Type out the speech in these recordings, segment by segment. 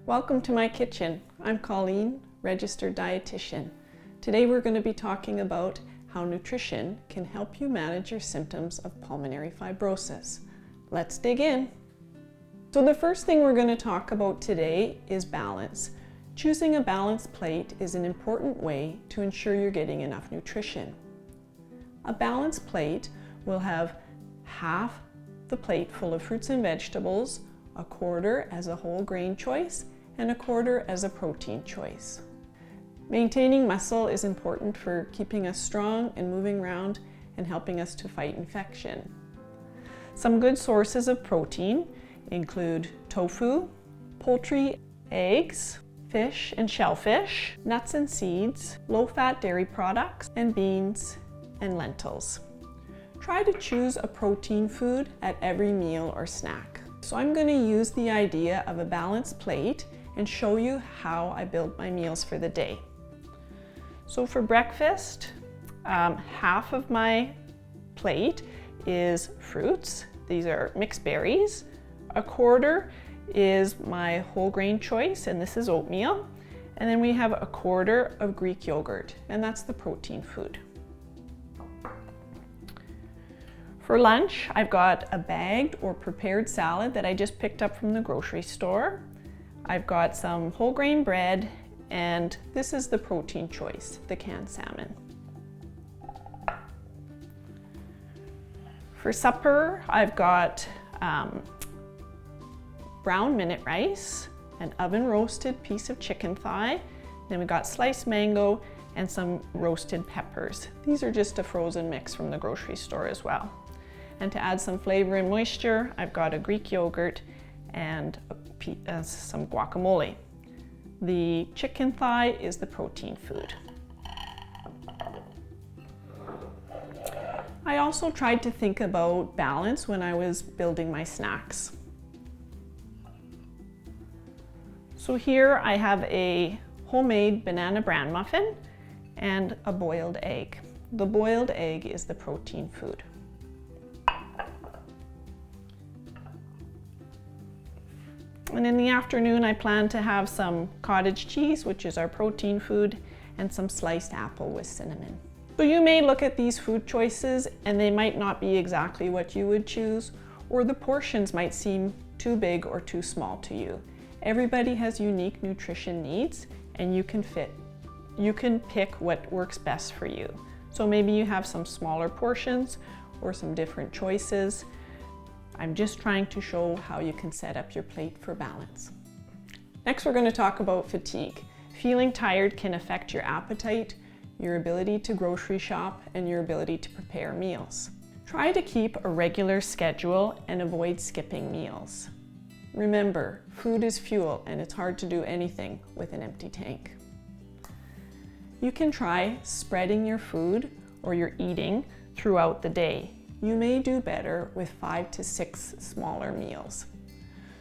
Welcome to my kitchen. I'm Colleen, registered dietitian. Today we're going to be talking about how nutrition can help you manage your symptoms of pulmonary fibrosis. Let's dig in. So the first thing we're going to talk about today is balance. Choosing a balanced plate is an important way to ensure you're getting enough nutrition. A balanced plate will have half the plate full of fruits and vegetables, a quarter as a whole grain choice, and a quarter as a protein choice. Maintaining muscle is important for keeping us strong and moving around and helping us to fight infection. Some good sources of protein include tofu, poultry, eggs, fish and shellfish, nuts and seeds, low-fat dairy products, and beans and lentils. Try to choose a protein food at every meal or snack. So I'm going to use the idea of a balanced plate and show you how I build my meals for the day. So for breakfast, half of my plate is fruits. These are mixed berries. A quarter is my whole grain choice, and this is oatmeal. And then we have a quarter of Greek yogurt, and that's the protein food. For lunch, I've got a bagged or prepared salad that I just picked up from the grocery store. I've got some whole grain bread, and this is the protein choice, the canned salmon. For supper, I've got brown minute rice, an oven roasted piece of chicken thigh, then we've got sliced mango and some roasted peppers. These are just a frozen mix from the grocery store as well. And to add some flavor and moisture, I've got a Greek yogurt and some guacamole. The chicken thigh is the protein food. I also tried to think about balance when I was building my snacks. So here I have a homemade banana bran muffin and a boiled egg. The boiled egg is the protein food. And in the afternoon, I plan to have some cottage cheese, which is our protein food, and some sliced apple with cinnamon. So you may look at these food choices and they might not be exactly what you would choose, or the portions might seem too big or too small to you. Everybody has unique nutrition needs, and you can pick what works best for you. So maybe you have some smaller portions or some different choices. I'm just trying to show how you can set up your plate for balance. Next, we're going to talk about fatigue. Feeling tired can affect your appetite, your ability to grocery shop, and your ability to prepare meals. Try to keep a regular schedule and avoid skipping meals. Remember, food is fuel, and it's hard to do anything with an empty tank. You can try spreading your food or your eating throughout the day. You may do better with 5 to 6 smaller meals.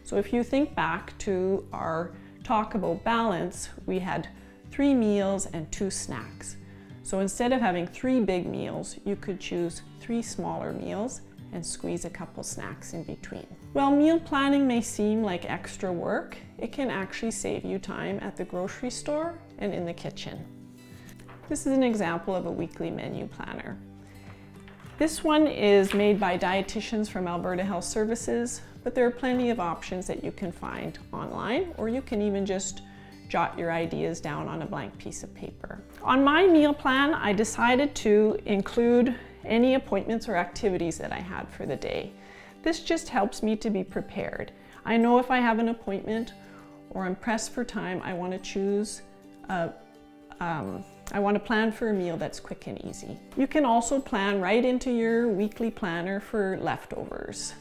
So if you think back to our talk about balance, we had 3 meals and 2 snacks. So instead of having 3 big meals, you could choose 3 smaller meals and squeeze a couple snacks in between. While meal planning may seem like extra work, it can actually save you time at the grocery store and in the kitchen. This is an example of a weekly menu planner. This one is made by dietitians from Alberta Health Services, but there are plenty of options that you can find online, or you can even just jot your ideas down on a blank piece of paper. On my meal plan, I decided to include any appointments or activities that I had for the day. This just helps me to be prepared. I know if I have an appointment or I'm pressed for time, I want to plan for a meal that's quick and easy. You can also plan right into your weekly planner for leftovers.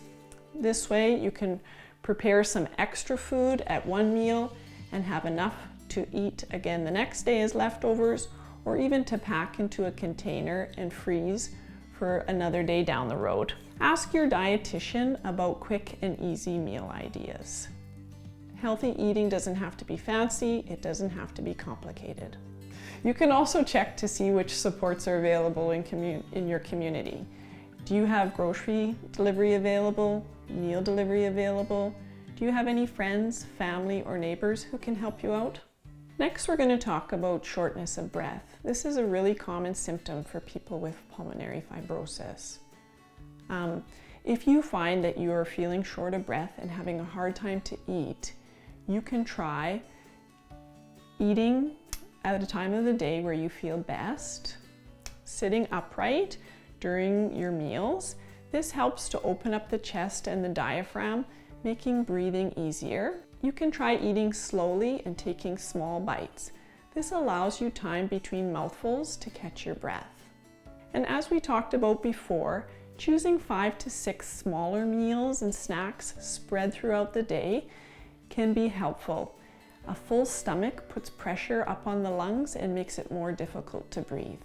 This way you can prepare some extra food at one meal and have enough to eat again the next day as leftovers, or even to pack into a container and freeze for another day down the road. Ask your dietitian about quick and easy meal ideas. Healthy eating doesn't have to be fancy, it doesn't have to be complicated. You can also check to see which supports are available in your community. Do you have grocery delivery available, meal delivery available? Do you have any friends, family, or neighbors who can help you out? Next, we're going to talk about shortness of breath. This is a really common symptom for people with pulmonary fibrosis. If you find that you are feeling short of breath and having a hard time to eat, you can try eating at a time of the day where you feel best, sitting upright during your meals. This helps to open up the chest and the diaphragm, making breathing easier. You can try eating slowly and taking small bites. This allows you time between mouthfuls to catch your breath. And as we talked about before, choosing 5 to 6 smaller meals and snacks spread throughout the day can be helpful. A full stomach puts pressure up on the lungs and makes it more difficult to breathe.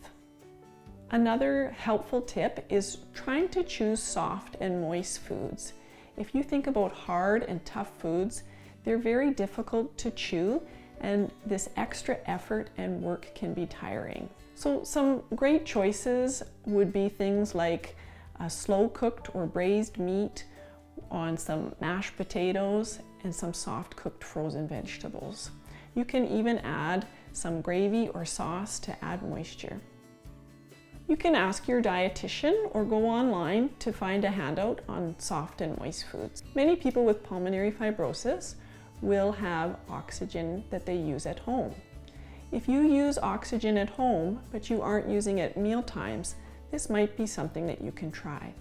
Another helpful tip is trying to choose soft and moist foods. If you think about hard and tough foods, they're very difficult to chew, and this extra effort and work can be tiring. So some great choices would be things like a slow cooked or braised meat on some mashed potatoes and some soft cooked frozen vegetables. You can even add some gravy or sauce to add moisture. You can ask your dietitian or go online to find a handout on soft and moist foods. Many people with pulmonary fibrosis will have oxygen that they use at home. If you use oxygen at home, but you aren't using it at meal times, this might be something that you can try.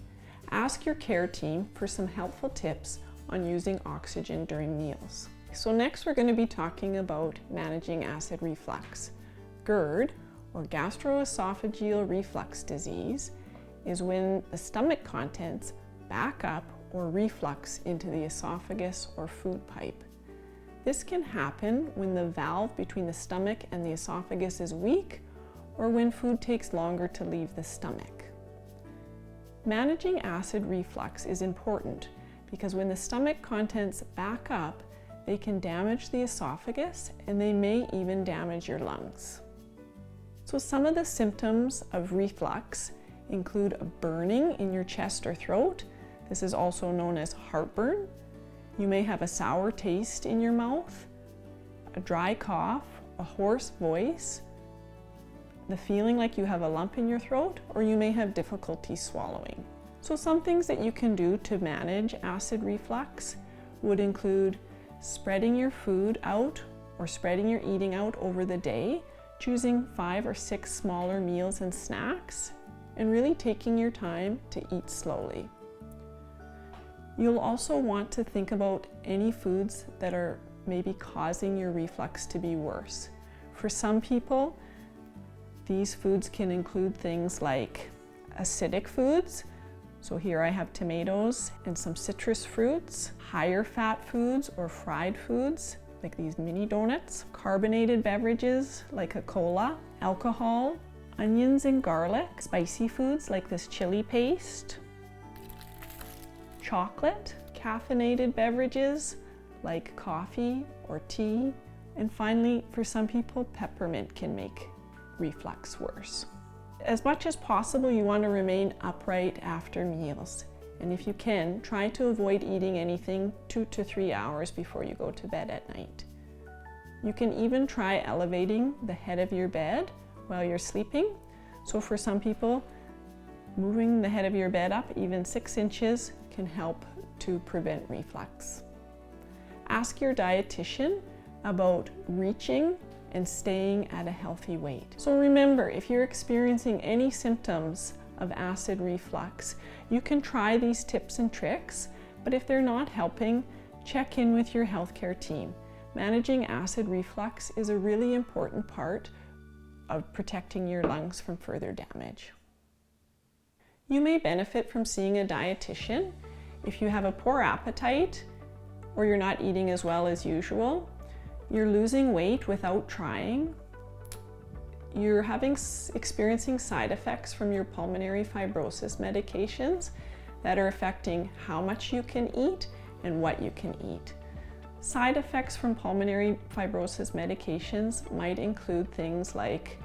Ask your care team for some helpful tips on using oxygen during meals. So next we're going to be talking about managing acid reflux. GERD, or gastroesophageal reflux disease, is when the stomach contents back up or reflux into the esophagus or food pipe. This can happen when the valve between the stomach and the esophagus is weak, or when food takes longer to leave the stomach. Managing acid reflux is important because when the stomach contents back up, they can damage the esophagus and they may even damage your lungs. So some of the symptoms of reflux include a burning in your chest or throat. This is also known as heartburn. You may have a sour taste in your mouth, a dry cough, a hoarse voice, the feeling like you have a lump in your throat, or you may have difficulty swallowing. So some things that you can do to manage acid reflux would include spreading your food out or spreading your eating out over the day, choosing 5 or 6 smaller meals and snacks, and really taking your time to eat slowly. You'll also want to think about any foods that are maybe causing your reflux to be worse. For some people, these foods can include things like acidic foods. So here I have tomatoes and some citrus fruits, higher fat foods or fried foods, like these mini donuts, carbonated beverages like a cola, alcohol, onions and garlic, spicy foods like this chili paste, chocolate, caffeinated beverages like coffee or tea, and finally, for some people, peppermint can make reflux worse. As much as possible, you want to remain upright after meals. And if you can, try to avoid eating anything 2 to 3 hours before you go to bed at night. You can even try elevating the head of your bed while you're sleeping. So for some people, moving the head of your bed up even 6 inches can help to prevent reflux. Ask your dietitian about reaching and staying at a healthy weight. So remember, if you're experiencing any symptoms of acid reflux, you can try these tips and tricks, but if they're not helping, check in with your healthcare team. Managing acid reflux is a really important part of protecting your lungs from further damage. You may benefit from seeing a dietitian if you have a poor appetite or you're not eating as well as usual, you're losing weight without trying, you're experiencing side effects from your pulmonary fibrosis medications that are affecting how much you can eat and what you can eat. Side effects from pulmonary fibrosis medications might include things like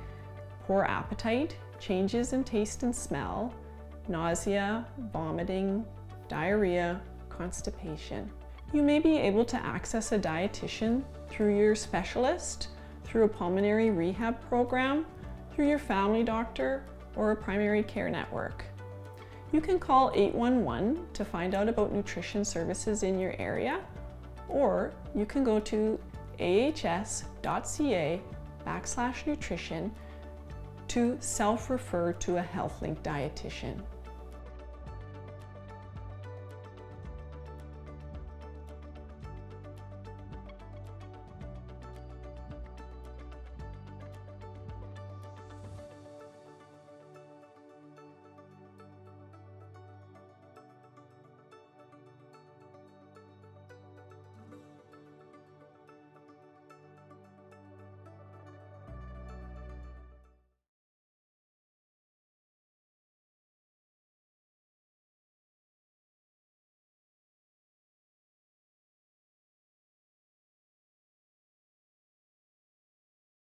poor appetite, changes in taste and smell, nausea, vomiting, diarrhea, constipation. You may be able to access a dietitian through your specialist, through a pulmonary rehab program, through your family doctor, or a primary care network. You can call 811 to find out about nutrition services in your area, or you can go to ahs.ca/nutrition to self-refer to a HealthLink dietitian.